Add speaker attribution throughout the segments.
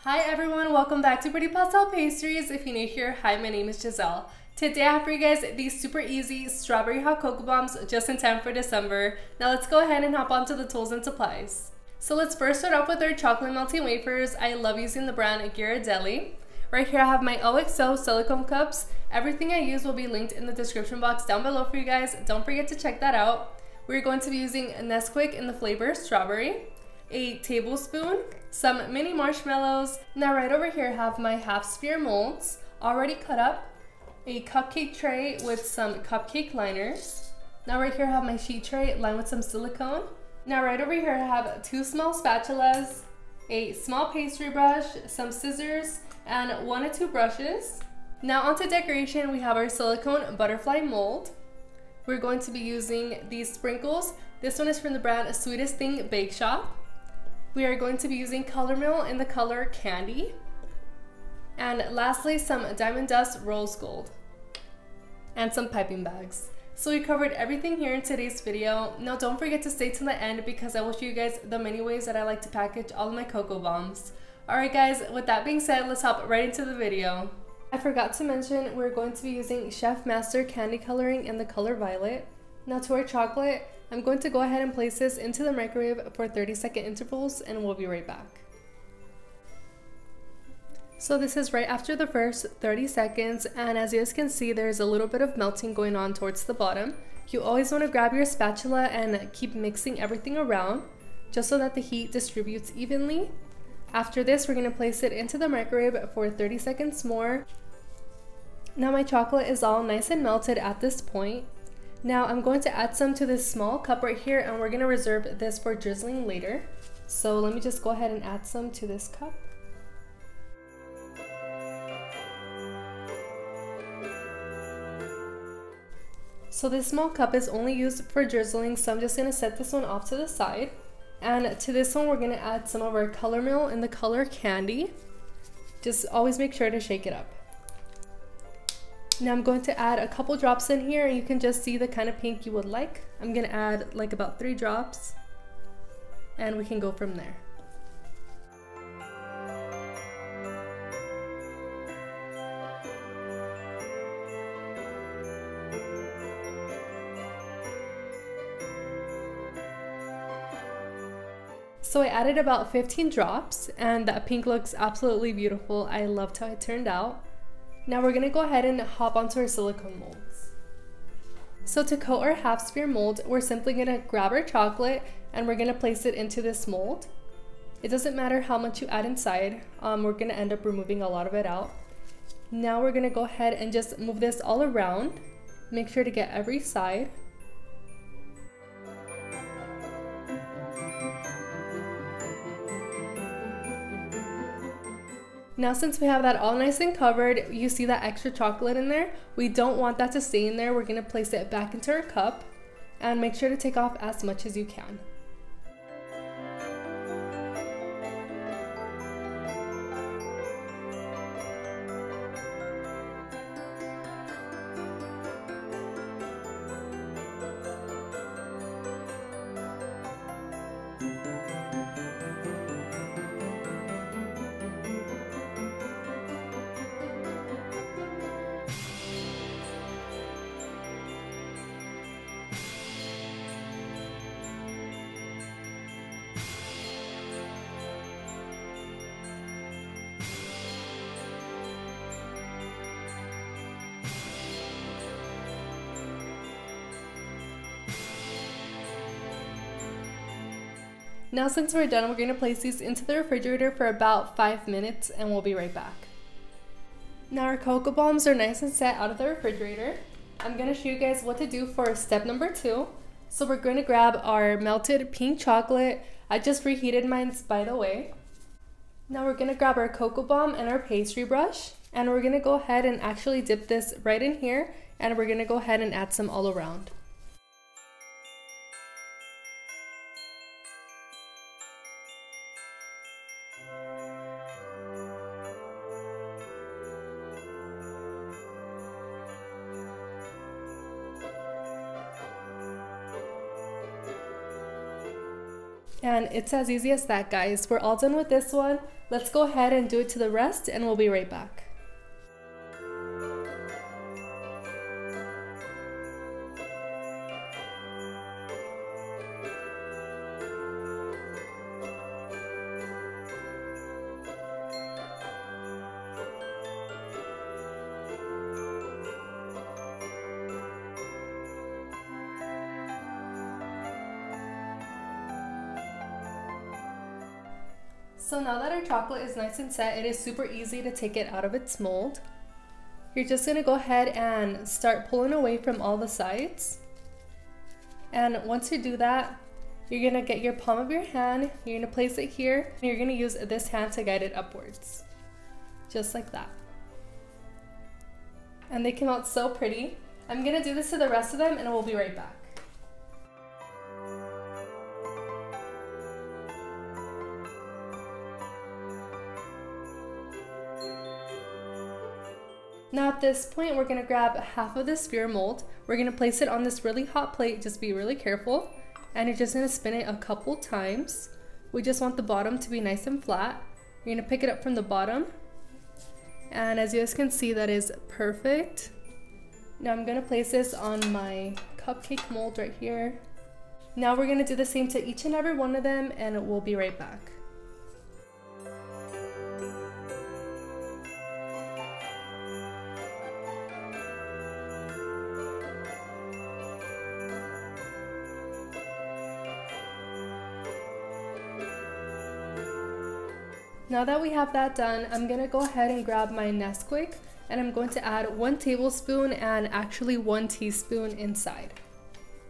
Speaker 1: Hi everyone, welcome back to Pretty Pastel Pastries. If you're new here, hi, my name is Giselle. Today I have for you guys these super easy strawberry hot cocoa bombs just in time for December. Now let's go ahead and hop onto the tools and supplies. So let's first start off with our chocolate melting wafers. I love using the brand Ghirardelli. Right here I have my OXO silicone cups. Everything I use will be linked in the description box down below for you guys. Don't forget to check that out. We're going to be using Nesquik in the flavor strawberry, a tablespoon, some mini marshmallows. Now right over here I have my half sphere molds already cut up, a cupcake tray with some cupcake liners. Now right here I have my sheet tray lined with some silicone. Now right over here I have 2 small spatulas, a small pastry brush, some scissors, and 1 or 2 brushes. Now onto decoration, we have our silicone butterfly mold. We're going to be using these sprinkles. This one is from the brand Sweetest Thing Bake Shop. We are going to be using color meal in the color Candy. And lastly, some diamond dust rose gold. And some piping bags. So we covered everything here in today's video. Now don't forget to stay to the end because I will show you guys the many ways that I like to package all of my cocoa bombs. Alright guys, with that being said, let's hop right into the video. I forgot to mention we're going to be using Chef Master candy coloring in the color violet. Now to our chocolate, I'm going to go ahead and place this into the microwave for 30-second intervals and we'll be right back. So this is right after the first 30 seconds, and as you guys can see, there's a little bit of melting going on towards the bottom. You always want to grab your spatula and keep mixing everything around just so that the heat distributes evenly. After this, we're going to place it into the microwave for 30 seconds more. Now my chocolate is all nice and melted at this point. Now I'm going to add some to this small cup right here, and we're going to reserve this for drizzling later. So let me just go ahead and add some to this cup. So this small cup is only used for drizzling, so I'm just going to set this one off to the side. And to this one we're going to add some of our color meal in the color Candy. Just always make sure to shake it up. Now I'm going to add a couple drops in here, and you can just see the kind of pink you would like. I'm going to add like about 3 drops, and we can go from there. So I added about 15 drops, and that pink looks absolutely beautiful. I loved how it turned out. Now we're gonna go ahead and hop onto our silicone molds. So to coat our half sphere mold, we're simply gonna grab our chocolate and we're gonna place it into this mold. It doesn't matter how much you add inside, we're gonna end up removing a lot of it out. Now we're gonna go ahead and just move this all around. Make sure to get every side. Now since we have that all nice and covered, you see that extra chocolate in there? We don't want that to stay in there. We're going to place it back into our cup and make sure to take off as much as you can. Now since we're done, we're going to place these into the refrigerator for about 5 minutes and we'll be right back. Now our cocoa bombs are nice and set out of the refrigerator. I'm going to show you guys what to do for step number 2. So we're going to grab our melted pink chocolate. I just reheated mine, by the way. Now we're going to grab our cocoa bomb and our pastry brush, and we're going to go ahead and actually dip this right in here, and we're going to go ahead and add some all around. And it's as easy as that, guys. We're all done with this one. Let's go ahead and do it to the rest and we'll be right back. So now that our chocolate is nice and set, it is super easy to take it out of its mold. You're just going to go ahead and start pulling away from all the sides. And once you do that, you're going to get your palm of your hand, you're going to place it here, and you're going to use this hand to guide it upwards. Just like that. And they came out so pretty. I'm going to do this to the rest of them and we'll be right back. Now at this point, we're going to grab half of the sphere mold. We're going to place it on this really hot plate. Just be really careful. And you're just going to spin it a couple times. We just want the bottom to be nice and flat. You're going to pick it up from the bottom. And as you guys can see, that is perfect. Now I'm going to place this on my cupcake mold right here. Now we're going to do the same to each and every one of them and we'll be right back. Now that we have that done, I'm going to go ahead and grab my Nesquik and I'm going to add 1 tablespoon and actually 1 teaspoon inside.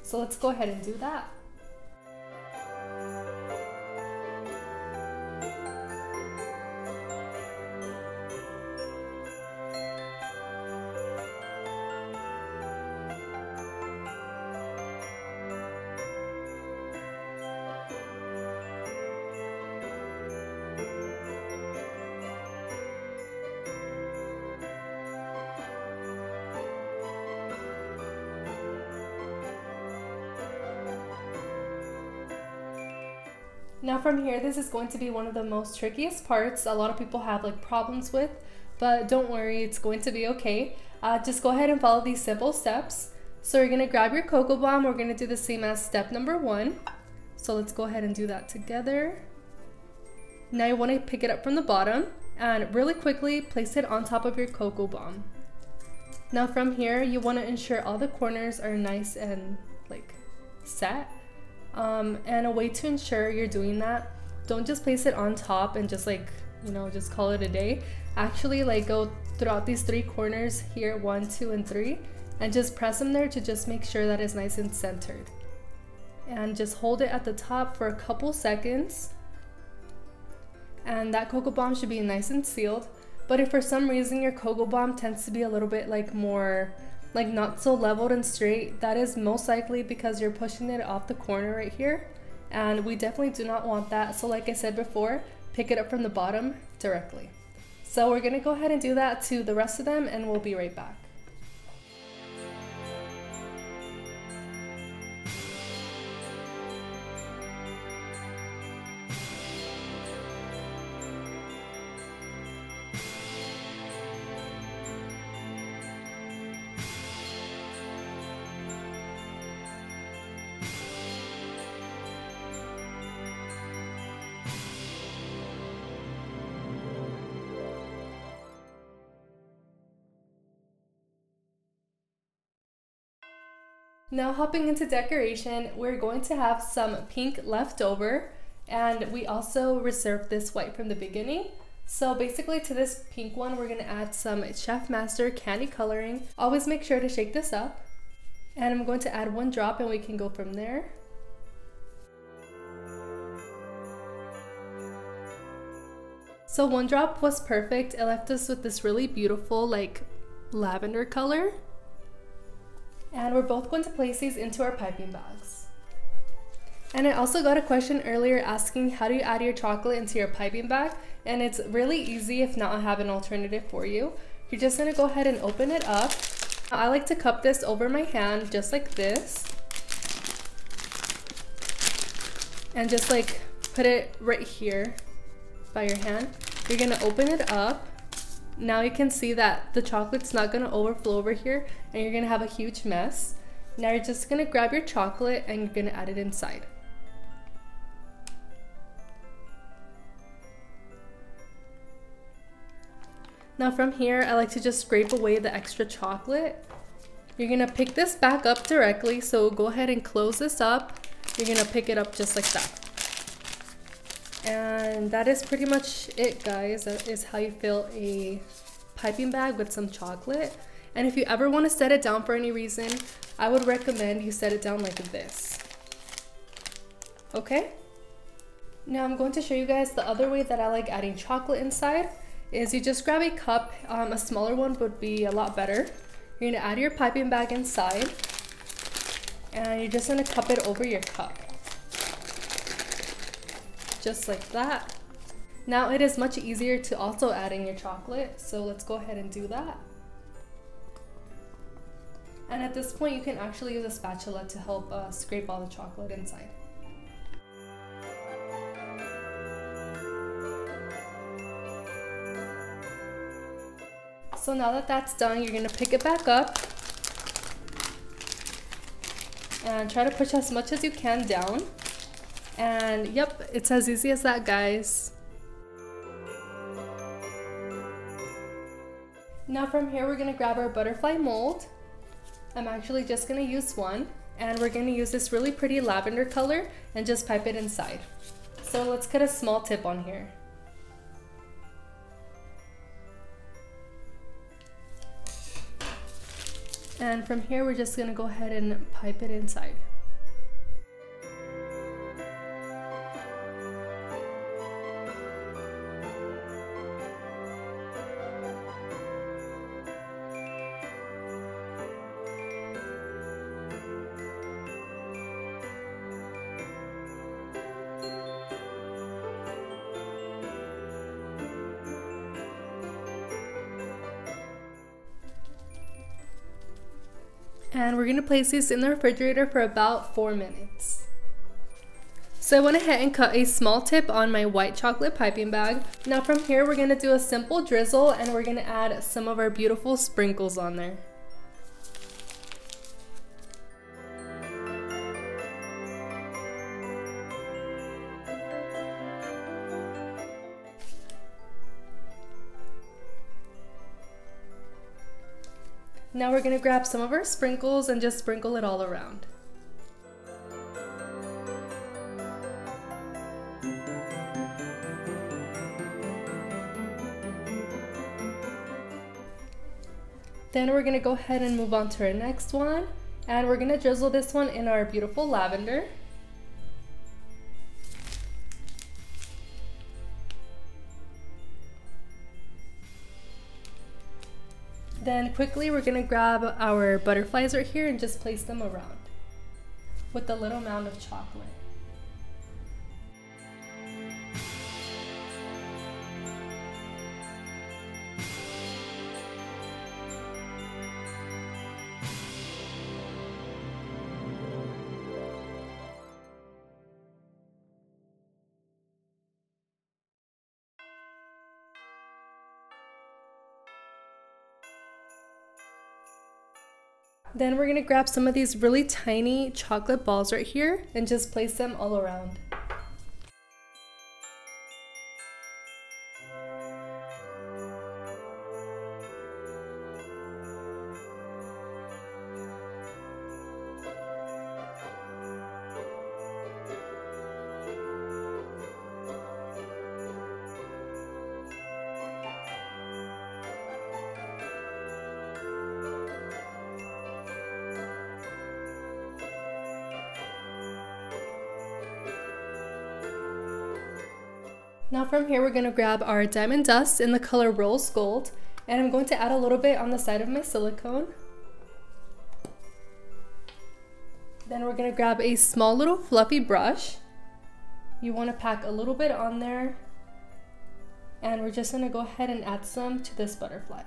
Speaker 1: So let's go ahead and do that. Now from here, this is going to be one of the most trickiest parts. A lot of people have like problems with, but don't worry, it's going to be okay. Just go ahead and follow these simple steps. So you're gonna grab your cocoa bomb. We're gonna do the same as step number 1. So let's go ahead and do that together. Now you wanna pick it up from the bottom and really quickly place it on top of your cocoa bomb. Now from here, you wanna ensure all the corners are nice and like set. And a way to ensure you're doing that, don't just place it on top and just like, you know, just call it a day. Actually like go throughout these 3 corners here, 1, 2, and 3, and just press them there to just make sure that it's nice and centered. And just hold it at the top for a couple seconds. And that cocoa bomb should be nice and sealed. But if for some reason your cocoa bomb tends to be a little bit like more like not so leveled and straight, that is most likely because you're pushing it off the corner right here, and we definitely do not want that. So like I said before, pick it up from the bottom directly. So we're gonna go ahead and do that to the rest of them and we'll be right back. Now hopping into decoration, we're going to have some pink left over, and we also reserved this white from the beginning. So basically to this pink one, we're going to add some Chef Master candy coloring. Always make sure to shake this up. And I'm going to add 1 drop and we can go from there. So 1 drop was perfect. It left us with this really beautiful like lavender color. And we're both going to place these into our piping bags. And I also got a question earlier asking how do you add your chocolate into your piping bag, and it's really easy. If not, I have an alternative for you. You're just going to go ahead and open it up. I like to cup this over my hand just like this. and just like put it right here by your hand. You're gonna open it up. Now you can see that the chocolate's not gonna overflow over here and you're gonna have a huge mess. Now you're just gonna grab your chocolate and you're gonna add it inside. Now from here, I like to just scrape away the extra chocolate. You're gonna pick this back up directly, so go ahead and close this up. You're gonna pick it up just like that. And that is pretty much it, guys. That is how you fill a piping bag with some chocolate. And if you ever want to set it down for any reason, I would recommend you set it down like this. Okay? Now I'm going to show you guys the other way that I like adding chocolate inside. Is you just grab a cup, a smaller one would be a lot better. You're gonna add your piping bag inside, and you're just gonna cup it over your cup. Just like that. Now it is much easier to also add in your chocolate, so let's go ahead and do that. And at this point, you can actually use a spatula to help scrape all the chocolate inside. So now that that's done, you're gonna pick it back up and try to push as much as you can down. And yep, it's as easy as that, guys. Now from here, we're gonna grab our butterfly mold. I'm actually just gonna use one, and we're gonna use this really pretty lavender color and just pipe it inside. So let's cut a small tip on here. And from here, we're just gonna go ahead and pipe it inside. And we're gonna place these in the refrigerator for about 4 minutes. So I went ahead and cut a small tip on my white chocolate piping bag. Now from here, we're gonna do a simple drizzle, and we're gonna add some of our beautiful sprinkles on there. Now we're gonna grab some of our sprinkles and just sprinkle it all around. Then we're gonna go ahead and move on to our next one, and we're gonna drizzle this one in our beautiful lavender. Then quickly we're gonna grab our butterflies right here and just place them around with a little mound of chocolate. Then we're gonna grab some of these really tiny chocolate balls right here and just place them all around. Now from here, we're gonna grab our diamond dust in the color rose gold, and I'm going to add a little bit on the side of my silicone. Then we're gonna grab a small little fluffy brush. You wanna pack a little bit on there, and we're just gonna go ahead and add some to this butterfly.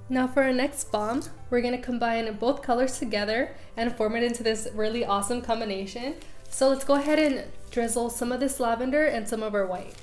Speaker 1: Now for our next bomb, we're gonna combine both colors together and form it into this really awesome combination. So let's go ahead and drizzle some of this lavender and some of our white.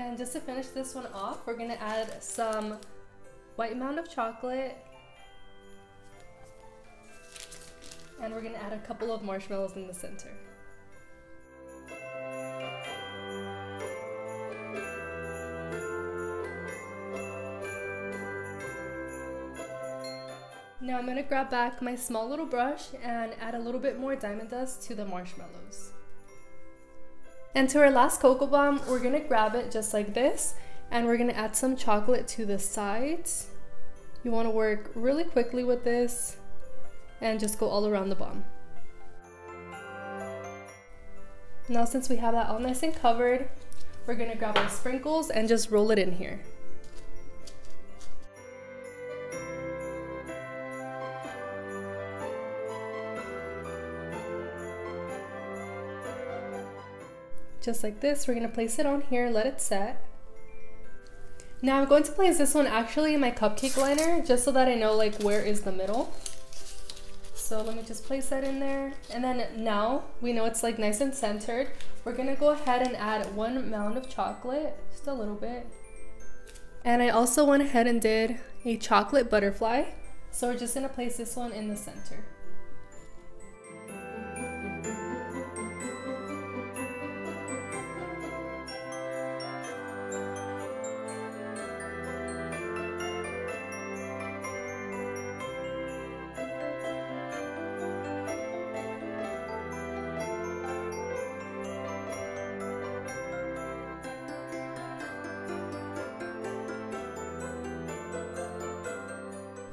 Speaker 1: And just to finish this one off, we're gonna add some white mound of chocolate. And we're gonna add a couple of marshmallows in the center. Now I'm gonna grab back my small little brush and add a little bit more diamond dust to the marshmallows. And to our last cocoa bomb, we're gonna grab it just like this, and we're gonna add some chocolate to the sides. You wanna work really quickly with this and just go all around the bomb. Now since we have that all nice and covered, we're gonna grab our sprinkles and just roll it in here. Just like this, we're gonna place it on here, let it set. Now I'm going to place this one actually in my cupcake liner, just so that I know like where is the middle. So let me just place that in there. And then now we know it's like nice and centered. We're gonna go ahead and add 1 mound of chocolate, just a little bit. And I also went ahead and did a chocolate butterfly. So we're just gonna place this one in the center.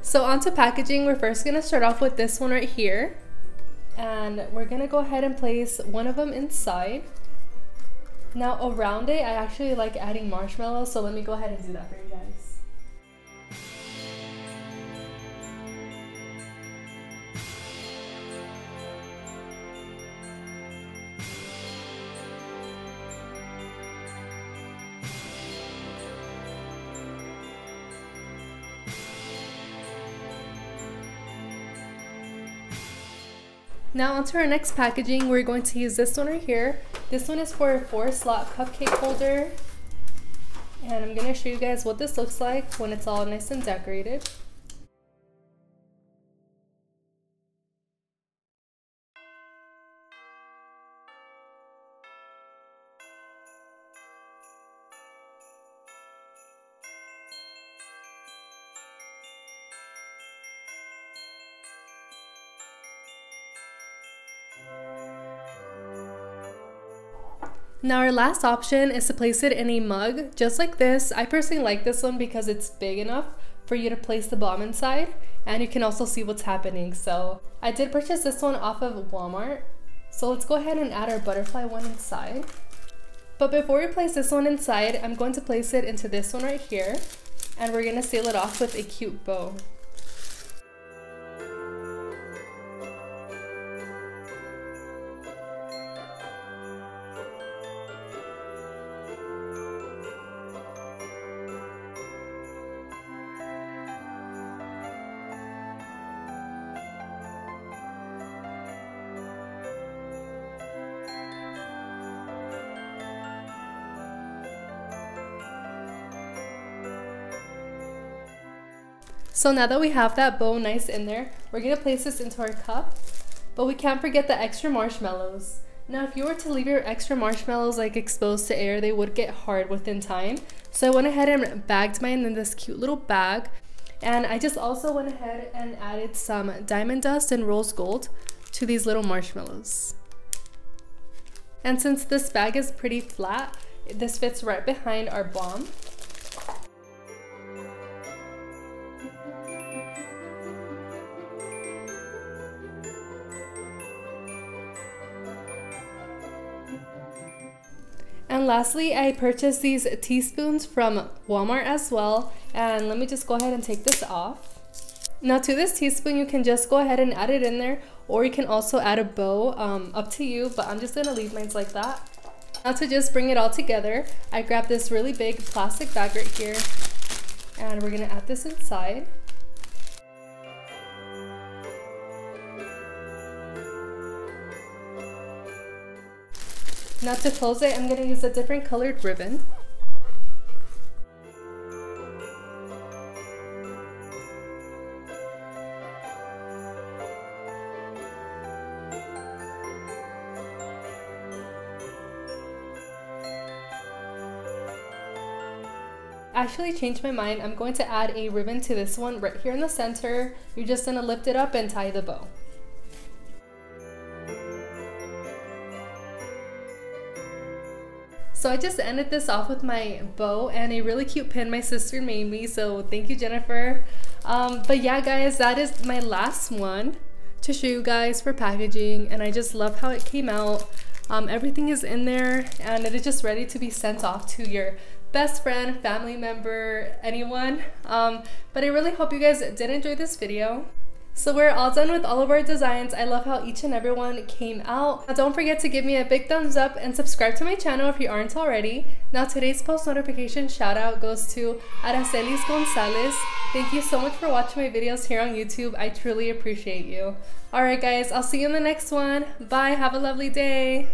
Speaker 1: So onto packaging, we're first gonna start off with this one right here. And we're gonna go ahead and place one of them inside. Now around it, I actually like adding marshmallows, so let me go ahead and do that for you guys. Now onto our next packaging, we're going to use this one right here. This one is for a 4-slot cupcake holder. And I'm gonna show you guys what this looks like when it's all nice and decorated. Now our last option is to place it in a mug, just like this. I personally like this one because it's big enough for you to place the bomb inside, and you can also see what's happening. So I did purchase this one off of Walmart. So let's go ahead and add our butterfly one inside. But before we place this one inside, I'm going to place it into this one right here, and we're gonna seal it off with a cute bow. So now that we have that bow nice in there, we're gonna place this into our cup, but we can't forget the extra marshmallows. Now if you were to leave your extra marshmallows like exposed to air, they would get hard within time. So I went ahead and bagged mine in this cute little bag. And I just also went ahead and added some diamond dust and rose gold to these little marshmallows. And since this bag is pretty flat, this fits right behind our bomb. And lastly, I purchased these teaspoons from Walmart as well. And let me just go ahead and take this off. Now to this teaspoon, you can just go ahead and add it in there, or you can also add a bow, up to you, but I'm just gonna leave mine like that. Now to just bring it all together, I grabbed this really big plastic bag right here, and we're gonna add this inside. Now to close it, I'm going to use a different colored ribbon. Actually changed my mind. I'm going to add a ribbon to this one right here in the center. You're just going to lift it up and tie the bow. So I just ended this off with my bow and a really cute pin my sister made me, so thank you, Jennifer. But yeah guys, that is my last one to show you guys for packaging, and I just love how it came out. Everything is in there and it is just ready to be sent off to your best friend, family member, anyone. But I really hope you guys did enjoy this video. So we're all done with all of our designs. I love how each and every one came out. Now don't forget to give me a big thumbs up and subscribe to my channel if you aren't already. Now today's post notification shout out goes to Aracelis Gonzalez. Thank you so much for watching my videos here on YouTube. I truly appreciate you. Alright guys, I'll see you in the next one. Bye, have a lovely day.